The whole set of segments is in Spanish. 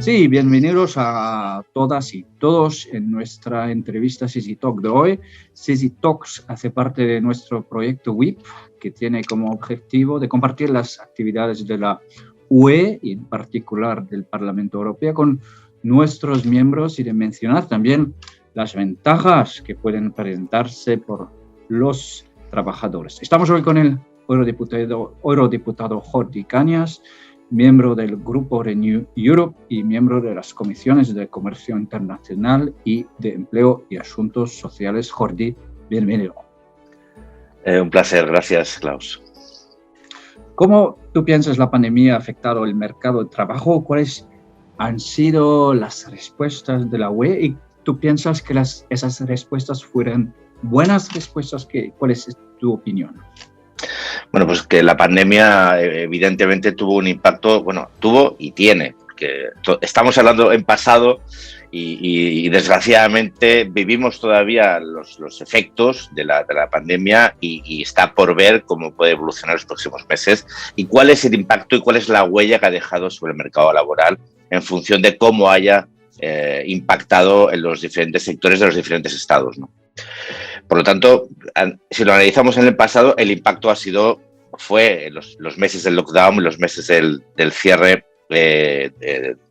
Sí, bienvenidos a todas y todos en nuestra entrevista CICI Talk de hoy. CICI Talks hace parte de nuestro proyecto WIP, que tiene como objetivo de compartir las actividades de la UE y en particular del Parlamento Europeo con nuestros miembros y de mencionar también las ventajas que pueden presentarse por los trabajadores. Estamos hoy con el eurodiputado Jordi Cañas, miembro del Grupo Renew Europe y miembro de las comisiones de Comercio Internacional y de Empleo y Asuntos Sociales. Jordi, bienvenido. Un placer, gracias, Klaus. ¿Cómo tú piensas la pandemia ha afectado el mercado de trabajo? ¿Cuáles han sido las respuestas de la UE? ¿Y tú piensas que esas respuestas fueran buenas respuestas? ¿Cuál es tu opinión? Bueno, pues que la pandemia evidentemente tuvo un impacto, tuvo y tiene, porque estamos hablando en pasado y desgraciadamente vivimos todavía los efectos de la pandemia y está por ver cómo puede evolucionar los próximos meses y cuál es el impacto y cuál es la huella que ha dejado sobre el mercado laboral en función de cómo haya impactado en los diferentes sectores de los diferentes estados, ¿no? Por lo tanto, si lo analizamos en el pasado, el impacto fue los meses del lockdown, los meses del cierre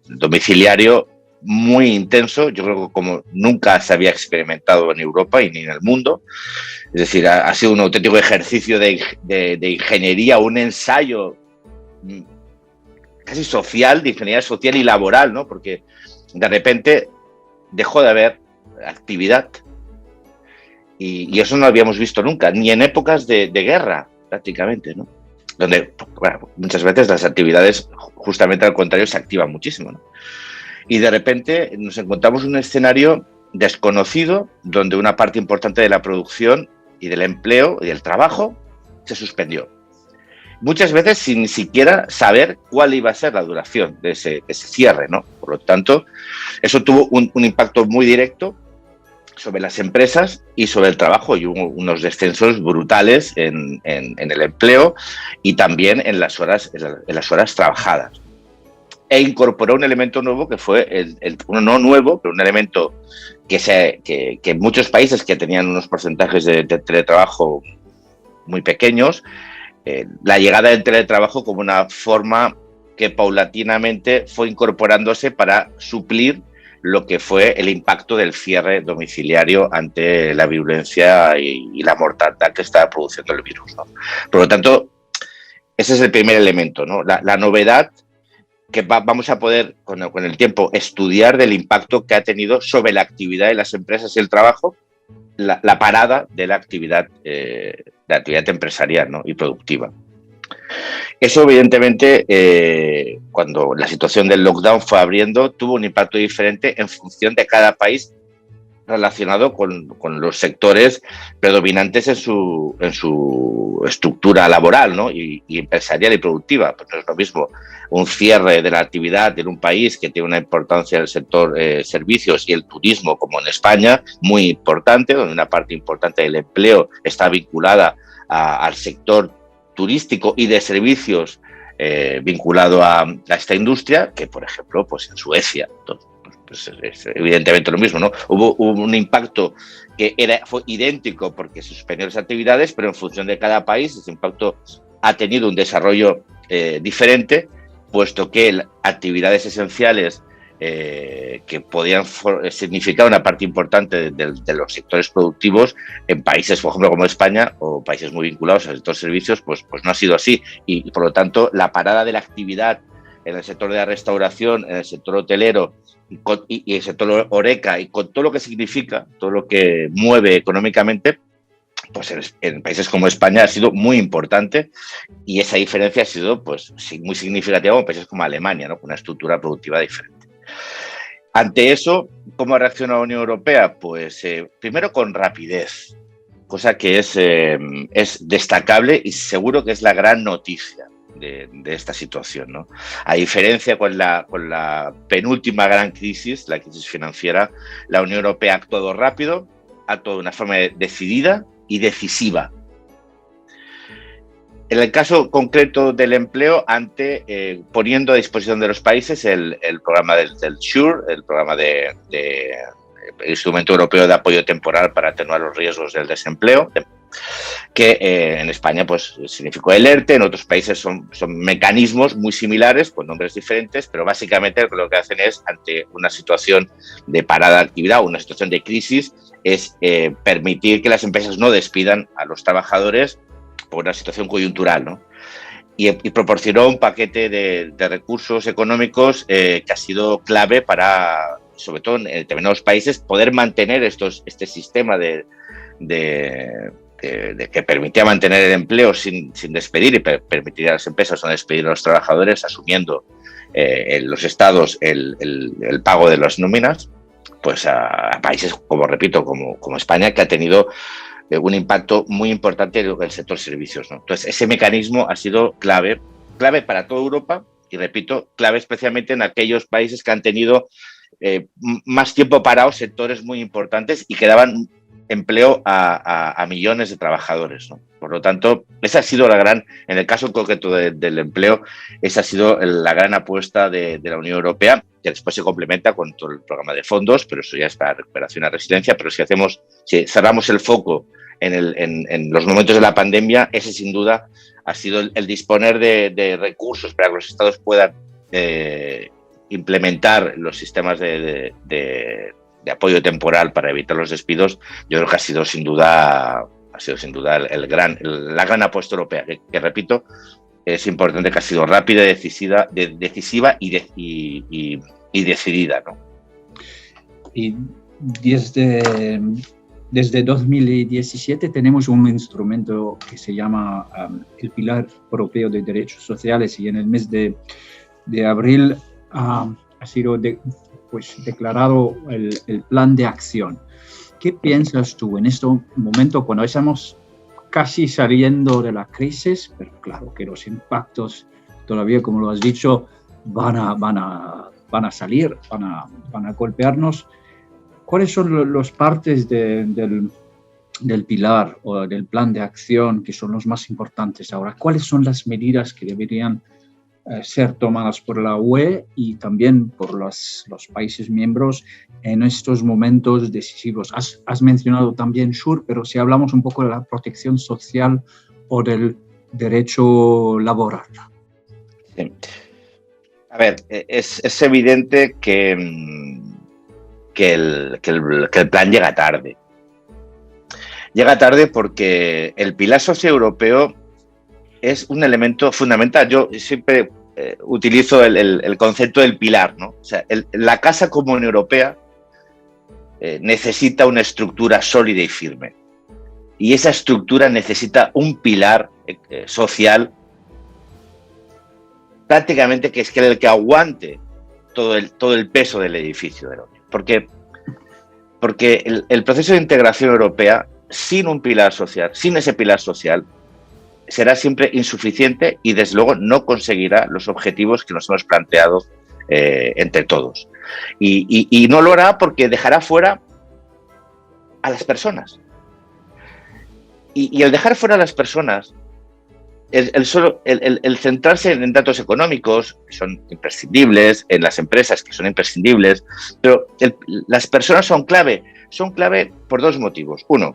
domiciliario muy intenso, yo creo que como nunca se había experimentado en Europa y ni en el mundo. Es decir, ha sido un auténtico ejercicio de ingeniería, un ensayo casi social, de ingeniería social y laboral, ¿no? Porque de repente dejó de haber actividad. Y eso no lo habíamos visto nunca, ni en épocas de guerra, prácticamente, ¿no? Donde muchas veces las actividades, justamente al contrario, se activan muchísimo, ¿no? Y de repente nos encontramos en un escenario desconocido, donde una parte importante de la producción y del empleo y del trabajo se suspendió. Muchas veces sin ni siquiera saber cuál iba a ser la duración de ese cierre, ¿no? Por lo tanto, eso tuvo un impacto muy directo sobre las empresas y sobre el trabajo, y hubo unos descensos brutales en el empleo y también en las horas trabajadas. E incorporó un elemento nuevo que fue, no nuevo, pero un elemento que en muchos países que tenían unos porcentajes de teletrabajo muy pequeños, la llegada del teletrabajo como una forma que paulatinamente fue incorporándose para suplir lo que fue el impacto del cierre domiciliario ante la virulencia y la mortandad que estaba produciendo el virus, ¿no? Por lo tanto, ese es el primer elemento, ¿no? La novedad que vamos a poder, con el tiempo, estudiar del impacto que ha tenido sobre la actividad de las empresas y el trabajo, la parada de la actividad empresarial, ¿no? Y productiva. Eso, evidentemente, cuando la situación del lockdown fue abriendo, tuvo un impacto diferente en función de cada país relacionado con los sectores predominantes en su estructura laboral, ¿no? y empresarial y productiva. Pues no es lo mismo un cierre de la actividad en un país que tiene una importancia en el sector servicios y el turismo, como en España, muy importante, donde una parte importante del empleo está vinculada al sector turístico y de servicios vinculado a esta industria, que por ejemplo pues en Suecia. Entonces, pues es evidentemente lo mismo, ¿no? Hubo un impacto que fue idéntico porque se suspendieron las actividades, pero en función de cada país ese impacto ha tenido un desarrollo diferente, puesto que actividades esenciales que podían significar una parte importante de los sectores productivos en países, por ejemplo, como España, o países muy vinculados al sector servicios, pues no ha sido así. Y por lo tanto, la parada de la actividad en el sector de la restauración, en el sector hotelero y el sector horeca, y con todo lo que significa, todo lo que mueve económicamente, pues en países como España ha sido muy importante, y esa diferencia ha sido pues muy significativa en países como Alemania, ¿no? Con una estructura productiva diferente. Ante eso, ¿cómo ha reaccionado la Unión Europea? Pues primero con rapidez, cosa que es destacable y seguro que es la gran noticia de esta situación, ¿no? A diferencia con la penúltima gran crisis, la crisis financiera, la Unión Europea ha actuado rápido, ha actuado de una forma decidida y decisiva. En el caso concreto del empleo, poniendo a disposición de los países el programa del SURE, el programa el Instrumento Europeo de Apoyo Temporal para atenuar los riesgos del desempleo, que en España pues significó el ERTE, en otros países son mecanismos muy similares, con nombres diferentes, pero básicamente lo que hacen es, ante una situación de parada de actividad o una situación de crisis, es permitir que las empresas no despidan a los trabajadores por una situación coyuntural, ¿no? Y proporcionó un paquete de recursos económicos que ha sido clave para, sobre todo en determinados países, poder mantener este sistema que permitía mantener el empleo sin despedir y permitía a las empresas no despedir a los trabajadores, asumiendo los estados el pago de las nóminas, pues a países, como repito, como España, que ha tenido un impacto muy importante en el sector servicios, ¿no? Entonces, ese mecanismo ha sido clave para toda Europa y, repito, clave especialmente en aquellos países que han tenido más tiempo parados sectores muy importantes y que daban empleo a millones de trabajadores, ¿no? Por lo tanto, esa ha sido en el caso concreto del empleo, esa ha sido la gran apuesta de la Unión Europea, que después se complementa con todo el programa de fondos, pero eso ya está recuperación y resiliencia. Pero si cerramos el foco en los momentos de la pandemia, ese sin duda ha sido el disponer de recursos para que los estados puedan implementar los sistemas de apoyo temporal para evitar los despidos. Yo creo que ha sido sin duda la gran apuesta europea, que repito, es importante, que ha sido rápida, decisiva y decidida, ¿no? Y desde 2017 tenemos un instrumento que se llama el Pilar Europeo de Derechos Sociales, y en el mes de abril ha sido declarado el plan de acción. ¿Qué piensas tú en este momento, cuando estamos casi saliendo de la crisis, pero claro que los impactos todavía, como lo has dicho, van a salir, van a golpearnos? ¿Cuáles son las partes del pilar o del plan de acción que son los más importantes ahora? ¿Cuáles son las medidas que deberían ser tomadas por la UE y también por los países miembros en estos momentos decisivos? Has mencionado también SURE, pero si hablamos un poco de la protección social o del derecho laboral. Sí. A ver, es evidente que el plan llega tarde. Llega tarde porque el pilar socioeuropeo es un elemento fundamental. Yo siempre utilizo el concepto del pilar, ¿no? O sea, la Casa Común Europea necesita una estructura sólida y firme. Y esa estructura necesita un pilar social prácticamente que es el que aguante todo el peso del edificio de la Unión. Porque el proceso de integración europea, sin un pilar social, sin ese pilar social, será siempre insuficiente y, desde luego, no conseguirá los objetivos que nos hemos planteado entre todos. Y no lo hará porque dejará fuera a las personas. Y el dejar fuera a las personas, el centrarse en datos económicos, que son imprescindibles, en las empresas, que son imprescindibles, pero las personas son clave por dos motivos. Uno,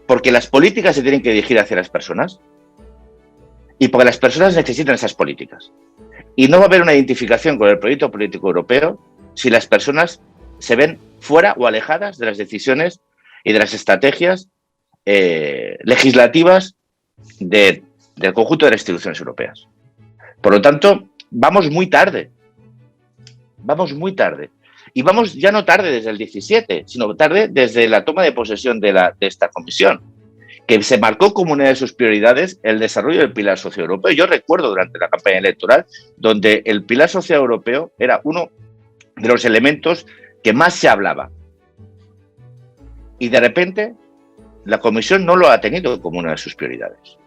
porque las políticas se tienen que dirigir hacia las personas, y porque las personas necesitan esas políticas. Y no va a haber una identificación con el proyecto político europeo si las personas se ven fuera o alejadas de las decisiones y de las estrategias legislativas del conjunto de las instituciones europeas. Por lo tanto, vamos muy tarde. Y vamos ya no tarde desde el 17, sino tarde desde la toma de posesión de esta comisión, que se marcó como una de sus prioridades el desarrollo del pilar socioeuropeo. Yo recuerdo durante la campaña electoral donde el pilar socioeuropeo era uno de los elementos que más se hablaba. Y de repente la Comisión no lo ha tenido como una de sus prioridades.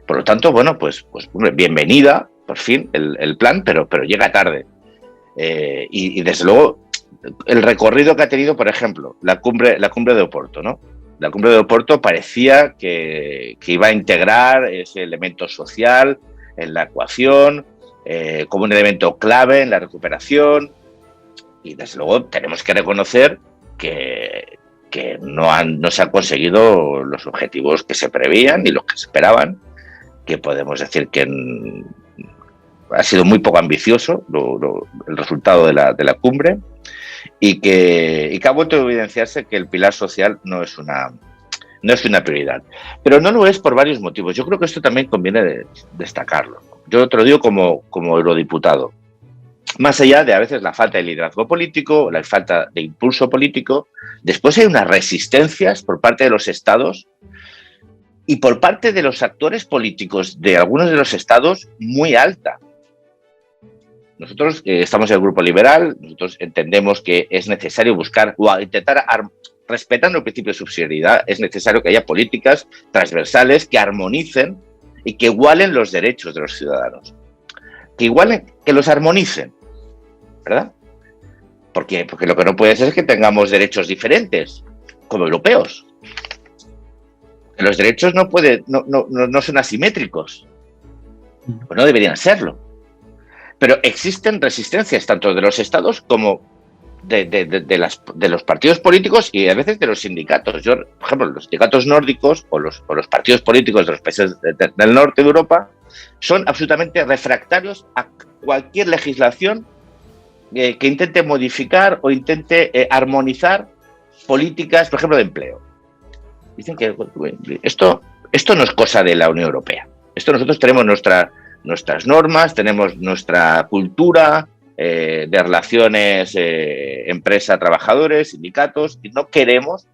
Por lo tanto, bueno, pues bienvenida, por fin, el plan, pero llega tarde. Y desde luego, el recorrido que ha tenido, por ejemplo, la cumbre de Oporto, ¿no? La cumbre de Oporto parecía que iba a integrar ese elemento social en la ecuación, como un elemento clave en la recuperación, y desde luego tenemos que reconocer que no se han conseguido los objetivos que se prevían ni los que se esperaban, que podemos decir que ha sido muy poco ambicioso el resultado de la cumbre, y que ha vuelto a evidenciarse que el pilar social no es una prioridad. Pero no lo es por varios motivos. Yo creo que esto también conviene destacarlo. Yo te lo digo como eurodiputado. Más allá de a veces la falta de liderazgo político, la falta de impulso político, después hay unas resistencias por parte de los estados y por parte de los actores políticos de algunos de los estados muy alta. Nosotros estamos en el Grupo Liberal, nosotros entendemos que es necesario buscar o intentar, respetando el principio de subsidiariedad, es necesario que haya políticas transversales que armonicen y que igualen los derechos de los ciudadanos. Que igualen, que los armonicen, ¿verdad? Porque lo que no puede ser es que tengamos derechos diferentes, como europeos. Los derechos no son asimétricos, pues no deberían serlo. Pero existen resistencias tanto de los estados como de los partidos políticos y a veces de los sindicatos. Yo, por ejemplo, los sindicatos nórdicos o los partidos políticos de los países del norte de Europa son absolutamente refractarios a cualquier legislación que intente modificar o intente armonizar políticas, por ejemplo, de empleo. Dicen que esto no es cosa de la Unión Europea. Esto nosotros tenemos nuestras normas, tenemos nuestra cultura de relaciones empresa-trabajadores, sindicatos, y no queremos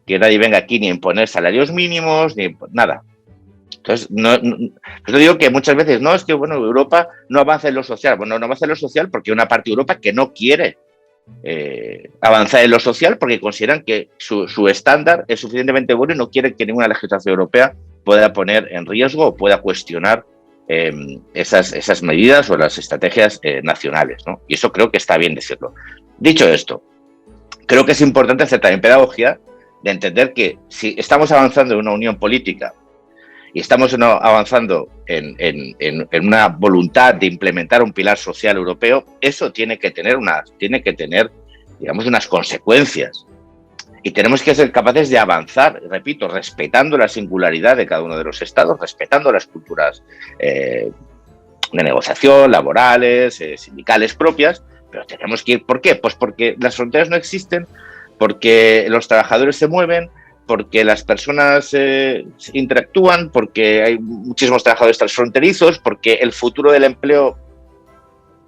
que nadie venga aquí ni a imponer salarios mínimos, ni nada. Entonces, yo digo que muchas veces, es que Europa no avanza en lo social. Bueno, no avanza en lo social porque hay una parte de Europa que no quiere avanzar en lo social porque consideran que su estándar es suficientemente bueno y no quieren que ninguna legislación europea pueda poner en riesgo o pueda cuestionar esas medidas o las estrategias nacionales, ¿no? Y eso creo que está bien decirlo. Dicho esto, creo que es importante hacer también pedagogía de entender que si estamos avanzando en una unión política y estamos avanzando en una voluntad de implementar un pilar social europeo, eso tiene que tener digamos, unas consecuencias. Y tenemos que ser capaces de avanzar, repito, respetando la singularidad de cada uno de los estados, respetando las culturas de negociación, laborales, sindicales propias, pero tenemos que ir. ¿Por qué? Pues porque las fronteras no existen, porque los trabajadores se mueven, porque las personas interactúan, porque hay muchísimos trabajadores transfronterizos, porque el futuro del empleo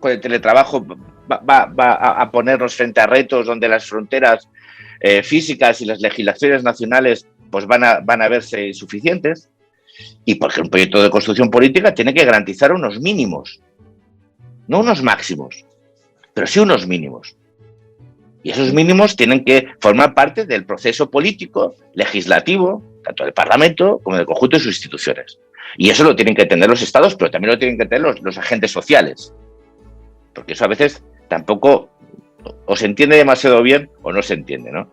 con el teletrabajo va a ponernos frente a retos donde las fronteras físicas y las legislaciones nacionales pues van a verse insuficientes, y porque un proyecto de construcción política tiene que garantizar unos mínimos, no unos máximos, pero sí unos mínimos. Y esos mínimos tienen que formar parte del proceso político, legislativo, tanto del Parlamento como del conjunto de sus instituciones. Y eso lo tienen que entender los estados, pero también lo tienen que entender los agentes sociales. Porque eso a veces tampoco o se entiende demasiado bien o no se entiende, ¿no?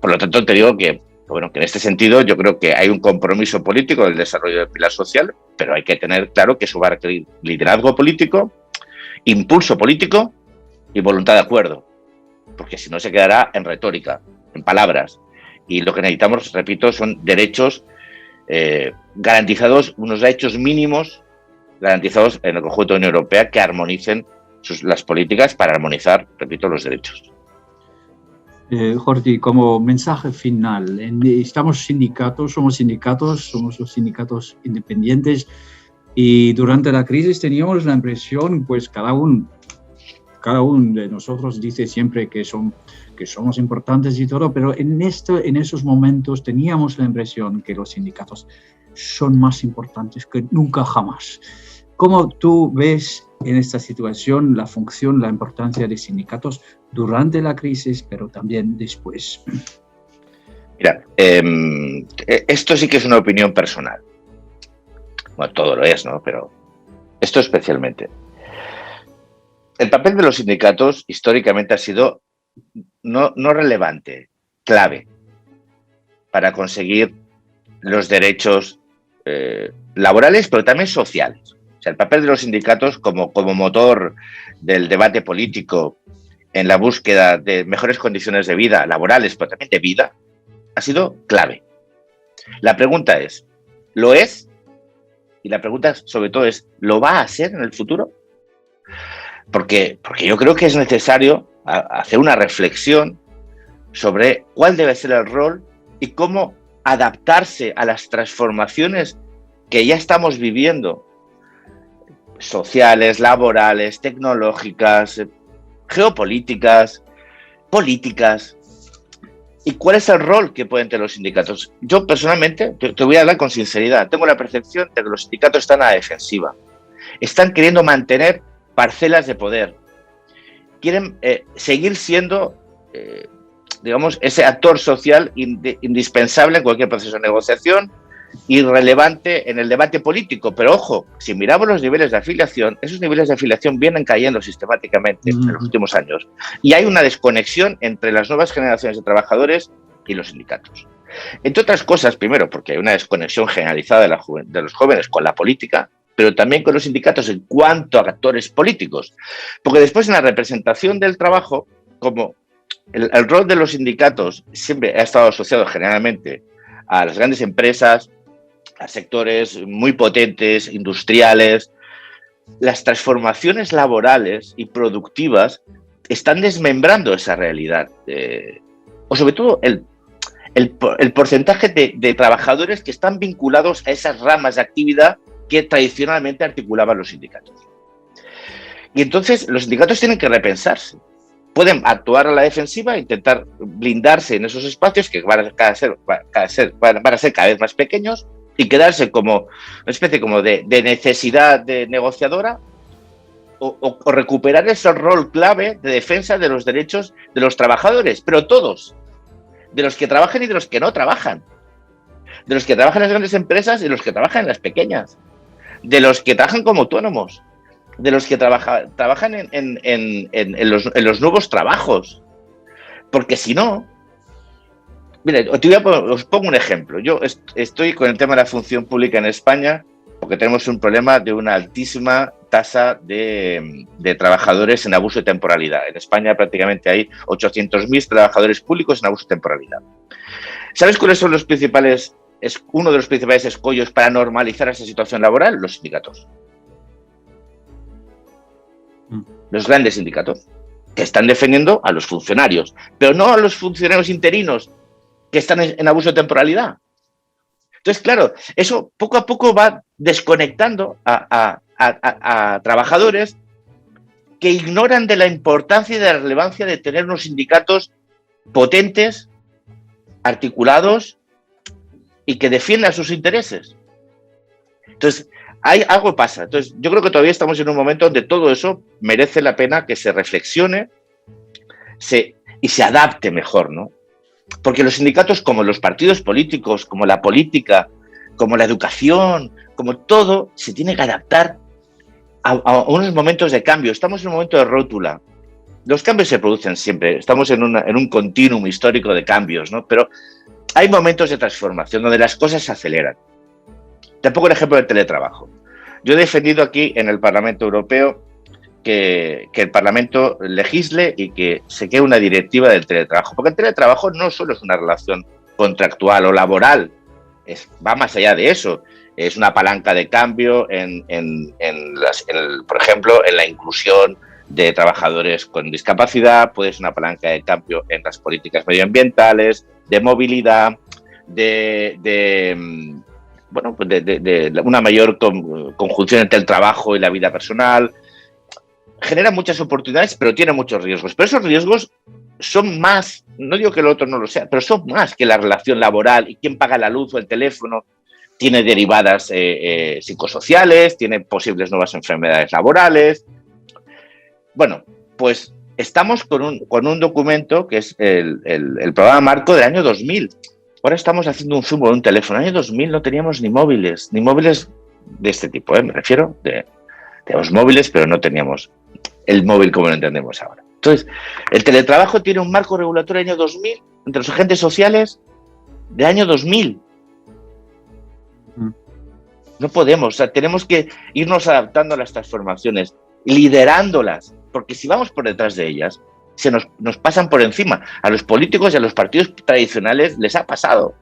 Por lo tanto, te digo que en este sentido yo creo que hay un compromiso político del desarrollo del pilar social, pero hay que tener claro que eso va a requerir liderazgo político, impulso político y voluntad de acuerdo. Porque si no se quedará en retórica, en palabras. Y lo que necesitamos, repito, son derechos garantizados, unos derechos mínimos garantizados en el conjunto de la Unión Europea que armonicen las políticas para armonizar, repito, los derechos. Jordi, como mensaje final, somos sindicatos, somos los sindicatos independientes, y durante la crisis teníamos la impresión, pues cada uno de nosotros dice siempre que somos importantes y todo, pero en esos momentos teníamos la impresión que los sindicatos son más importantes que nunca jamás. ¿Cómo tú ves en esta situación la función, la importancia de sindicatos durante la crisis, pero también después? Mira, esto sí que es una opinión personal. Bueno, todo lo es, ¿no? Pero esto especialmente. El papel de los sindicatos históricamente ha sido no relevante, clave. para conseguir los derechos laborales, pero también sociales. O sea, el papel de los sindicatos como motor del debate político en la búsqueda de mejores condiciones de vida, laborales, pero también de vida, ha sido clave. La pregunta es, ¿lo es? Y la pregunta sobre todo es, ¿lo va a ser en el futuro? Porque yo creo que es necesario hacer una reflexión sobre cuál debe ser el rol y cómo adaptarse a las transformaciones que ya estamos viviendo, sociales, laborales, tecnológicas, geopolíticas, políticas. ¿Y cuál es el rol que pueden tener los sindicatos? Yo personalmente, te voy a hablar con sinceridad, tengo la percepción de que los sindicatos están a la defensiva. Están queriendo mantener parcelas de poder. Quieren seguir siendo, digamos, ese actor social indispensable en cualquier proceso de negociación y relevante en el debate político. Pero ojo, si miramos los niveles de afiliación, esos niveles de afiliación vienen cayendo sistemáticamente en los últimos años. Y hay una desconexión entre las nuevas generaciones de trabajadores y los sindicatos. Entre otras cosas, primero, porque hay una desconexión generalizada de los jóvenes con la política, pero también con los sindicatos en cuanto a actores políticos. Porque después en la representación del trabajo, como el rol de los sindicatos siempre ha estado asociado generalmente a las grandes empresas, a sectores muy potentes, industriales, las transformaciones laborales y productivas están desmembrando esa realidad. O sobre todo el porcentaje de trabajadores que están vinculados a esas ramas de actividad que tradicionalmente articulaban los sindicatos. Y entonces los sindicatos tienen que repensarse. Pueden actuar a la defensiva e intentar blindarse en esos espacios que van a ser cada vez más pequeños y quedarse como una especie como de necesidad de negociadora o recuperar ese rol clave de defensa de los derechos de los trabajadores, pero todos, de los que trabajan y de los que no trabajan, de los que trabajan en las grandes empresas y de los que trabajan en las pequeñas, de los que trabajan como autónomos, de los que trabajan en los nuevos trabajos. Porque si no, mire, os pongo un ejemplo. Yo estoy con el tema de la función pública en España porque tenemos un problema de una altísima tasa de trabajadores en abuso de temporalidad. En España prácticamente hay 800.000 trabajadores públicos en abuso de temporalidad. ¿Sabes cuáles son uno de los principales escollos para normalizar esa situación laboral? Los sindicatos. Los grandes sindicatos que están defendiendo a los funcionarios, pero no a los funcionarios interinos que están en abuso de temporalidad. Entonces, claro, eso poco a poco va desconectando a trabajadores que ignoran de la importancia y de la relevancia de tener unos sindicatos potentes, articulados y que defiendan sus intereses. Entonces, algo pasa. Entonces, yo creo que todavía estamos en un momento donde todo eso merece la pena que se reflexione y se adapte mejor, ¿no? Porque los sindicatos, como los partidos políticos, como la política, como la educación, como todo, se tiene que adaptar a unos momentos de cambio. Estamos en un momento de rótula. Los cambios se producen siempre. Estamos en un continuum histórico de cambios, ¿no? Pero hay momentos de transformación donde las cosas se aceleran. Te pongo el ejemplo del teletrabajo. Yo he defendido aquí en el Parlamento Europeo que el Parlamento legisle y que se quede una directiva del teletrabajo. Porque el teletrabajo no solo es una relación contractual o laboral, va más allá de eso. Es una palanca de cambio por ejemplo, en la inclusión de trabajadores con discapacidad, puede ser una palanca de cambio en las políticas medioambientales, de movilidad, de una mayor conjunción entre el trabajo y la vida personal. Genera muchas oportunidades, pero tiene muchos riesgos. Pero esos riesgos son más, no digo que el otro no lo sea, pero son más que la relación laboral y quién paga la luz o el teléfono. Tiene derivadas psicosociales, tiene posibles nuevas enfermedades laborales. Bueno, pues estamos con un documento que es el programa marco del año 2000. Ahora estamos haciendo un zoom de un teléfono. En el año 2000 no teníamos ni móviles de este tipo, me refiero. Teníamos móviles, pero no teníamos el móvil como lo entendemos ahora. Entonces, el teletrabajo tiene un marco regulatorio del año 2000 entre los agentes sociales del año 2000. No podemos, o sea, tenemos que irnos adaptando a las transformaciones, liderándolas, porque si vamos por detrás de ellas, nos pasan por encima. A los políticos y a los partidos tradicionales les ha pasado.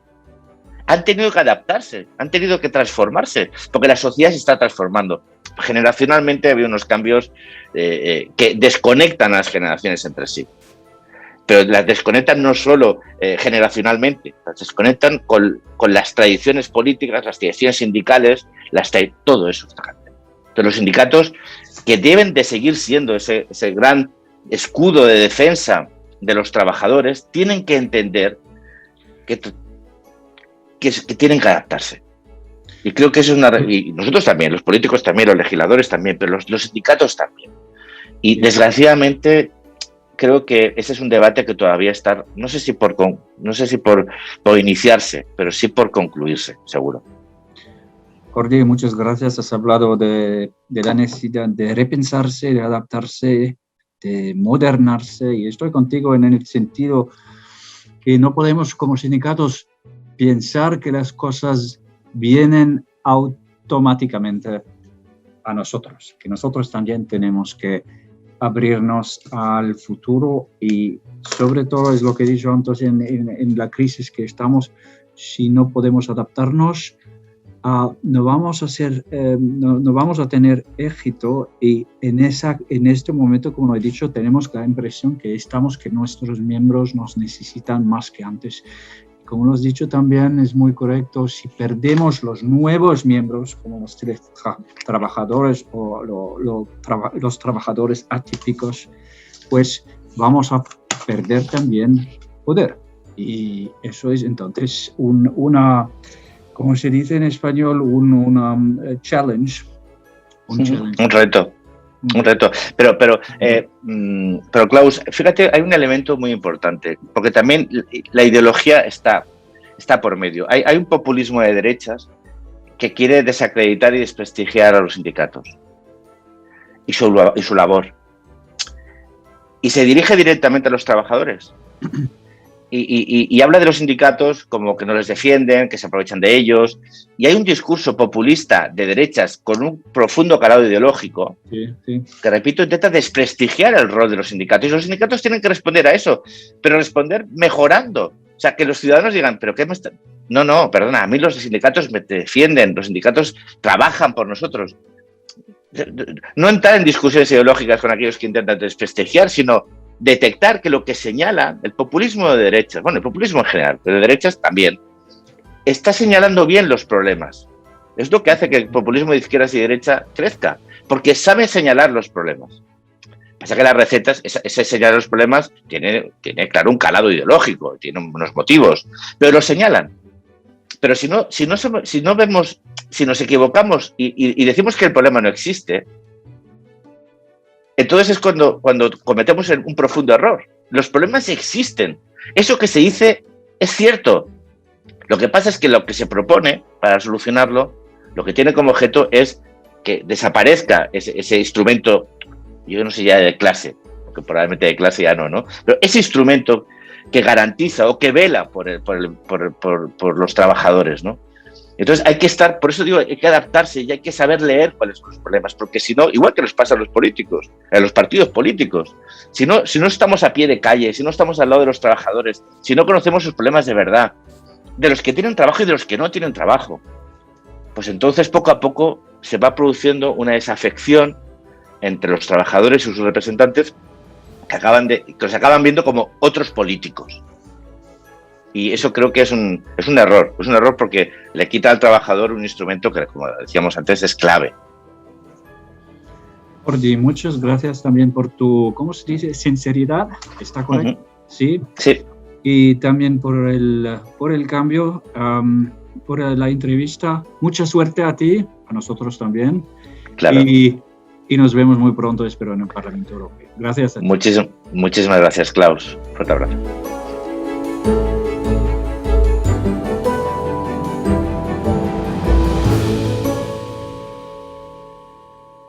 Han tenido que adaptarse, han tenido que transformarse, porque la sociedad se está transformando. Generacionalmente ha habido unos cambios que desconectan a las generaciones entre sí. Pero las desconectan no solo generacionalmente, las desconectan con las tradiciones políticas, las tradiciones sindicales, todo eso está cambiando. Entonces los sindicatos, que deben de seguir siendo ese gran escudo de defensa de los trabajadores, tienen que entender que tienen que adaptarse. Y creo que eso es y nosotros también, los políticos también, los legisladores también, pero los sindicatos también. Y desgraciadamente creo que ese es un debate que todavía está, no sé si por iniciarse, pero sí por concluirse, seguro. Jordi, muchas gracias. Has hablado de la necesidad de repensarse, de adaptarse, de modernarse, y estoy contigo en el sentido que no podemos como sindicatos pensar que las cosas vienen automáticamente a nosotros, que nosotros también tenemos que abrirnos al futuro, y sobre todo es lo que he dicho antes en la crisis que estamos. Si no podemos adaptarnos, no vamos a tener éxito, y en este momento, como he dicho, tenemos la impresión que nuestros miembros nos necesitan más que antes. Como lo has dicho también, es muy correcto, si perdemos los nuevos miembros, como los trabajadores o los trabajadores atípicos, pues vamos a perder también poder. Y eso es entonces como se dice en español, un challenge. Un reto. Un reto. Pero Klaus, fíjate, hay un elemento muy importante, porque también la ideología está por medio. Hay un populismo de derechas que quiere desacreditar y desprestigiar a los sindicatos y su labor. Y se dirige directamente a los trabajadores. Y habla de los sindicatos como que no les defienden, que se aprovechan de ellos. Y hay un discurso populista de derechas con un profundo calado ideológico que, repito, intenta desprestigiar el rol de los sindicatos. Y los sindicatos tienen que responder a eso, pero responder mejorando. O sea, que los ciudadanos digan, ¿pero qué me está...? No, perdona, a mí los sindicatos me defienden, los sindicatos trabajan por nosotros. No entrar en discusiones ideológicas con aquellos que intentan desprestigiar, sino detectar que lo que señala el populismo de derechas, bueno, el populismo en general, pero de derechas también, está señalando bien los problemas. Es lo que hace que el populismo de izquierdas y derecha crezca, porque sabe señalar los problemas. Pasa que las recetas, ese señalar los problemas, tiene claro, un calado ideológico, tiene unos motivos, pero lo señalan. Pero si nos equivocamos y decimos que el problema no existe, entonces es cuando cometemos un profundo error. Los problemas existen. Eso que se dice es cierto. Lo que pasa es que lo que se propone para solucionarlo, lo que tiene como objeto es que desaparezca ese instrumento, yo no sé ya de clase, porque probablemente de clase ya no, pero ese instrumento que garantiza o que vela por los trabajadores, ¿no? Entonces hay que estar, por eso digo, hay que adaptarse y hay que saber leer cuáles son los problemas, porque si no, igual que les pasa a los políticos, a los partidos políticos, si no estamos a pie de calle, si no estamos al lado de los trabajadores, si no conocemos sus problemas de verdad, de los que tienen trabajo y de los que no tienen trabajo, pues entonces poco a poco se va produciendo una desafección entre los trabajadores y sus representantes que los acaban viendo como otros políticos. Y eso creo que es un error. Es un error porque le quita al trabajador un instrumento que, como decíamos antes, es clave. Jordi, muchas gracias también por tu, ¿cómo se dice? Sinceridad. ¿Está correcto? Sí. Y también por el cambio, por la entrevista. Mucha suerte a ti, a nosotros también. Claro. Y nos vemos muy pronto, espero, en el Parlamento Europeo. Gracias a ti. Muchísimas gracias, Klaus. Fuerte abrazo.